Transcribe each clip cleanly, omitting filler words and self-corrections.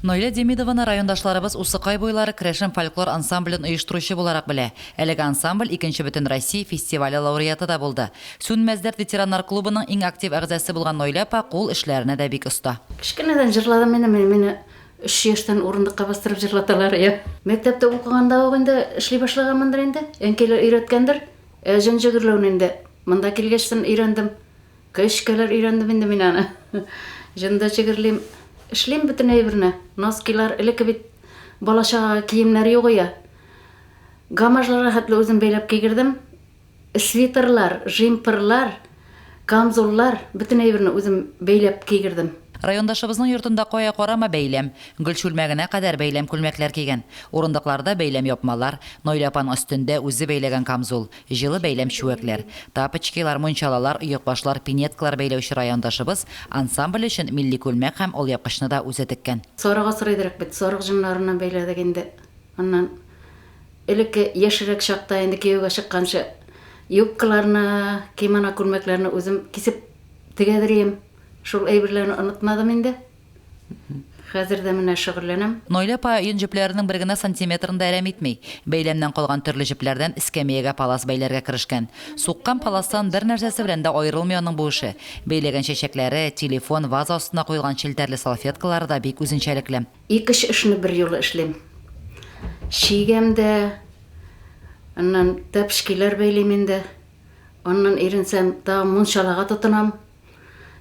Нойле Демидованы райондашларыбыз Усыкай буйлары Крешен фольклор ансамблен оештыручы буларак белә. Әлеге ансамбль 2-нче бөтен Россия фестивале лауреаты да булды. Сүнмәздәр ветераннар клубының иң актив әгъзасы булган Нойле апа кул эшләренә дә бик оста. Кичкенәдән җырладым мине 3 яшьтән урындыкка бастырып җырлаталар я. Мәктәптә укыганда ук инде эшли башлаганмындыр инде. Әнкәләр өйрәткәндер. Җан җыгырлауны инде монда килгәчтән өйрәндем. Көчкәләр өйрәндем инде мин аны. Җында җыгырлыйм. Эшлим бөтен әйберне. Носкилар элекке бит балачага киемнәр юк я. Гамажларга хәтле үзем бәйләп кигердем. Свитерлар, жимперлар, камзоллар бөтен әйберне үзем бәйләп кигердем. Райондашыбызның йортында кая карама бәйләм, гөл чүлмәгенә кадәр бәйләм күлмәкләр кигән. Урындыкларда бәйләм япмалар, Нойле апаның өстендә үзе бәйләгән камзул, җылы бәйләм чүәкләр, тапочкалар, мунчалалар, йөкбашлар, пинеткалар бәйләүче райондашыбыз ансамбль өчен милли күлмәк һәм алъяпкычны да үзе теккән. Сарыга сырыйдырак бит, сарык җыннарына бәйләдек инде. Аннан элекке яшьрәк чакта инде кияүгә чыкканчы юбкаларны, кимона күлмәкләрне үзем кисеп тегәдерим. Шул әйберләрне онытмадым инде. Хәзер дә менә шөгыльләнәм. Нойле апа йөн җепләренең 1 генә сантиметрын да әрәм итми. Бәйләмнән калган төрле җепләрдән эскәмиягә палас бәйләргә керешкән. Суккан паластан бер нәрсәсе белән дә аерылмый аның бу эше. Бәйләгән чәчәкләре, телефон, ваза астына куелган челтәрле салфеткалары да бик үзенчәлекле. 2 эшне бер юлы эшлим. Чигәмдә, аннан тәпшкиләр бәйлим инде. Аннан иренсәм та мунчалага тотынам.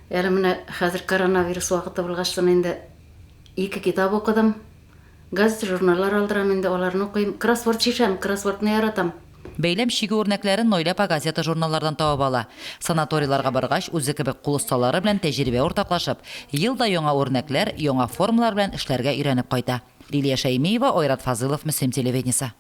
Әле менә хәзер коронавирус вакыты булгачтан инде 2 китап укыдым. Газет, журналлар алдырам инде, аларны укыйм. Кроссворд чишәм, кроссвордны яратам. Бәйләм чиге үрнәкләрен Нойле апа газета журналлардан табып ала. Санаторийларга баргач, үзе кебек кул осталары белән тәҗрибә уртаклашып, елда яңа үрнәкләр, яңа формалар белән эшләргә өйрәнеп кайта. Лилия Шәймиева, Ойрат Фазылов, Мөслим телевидениесе.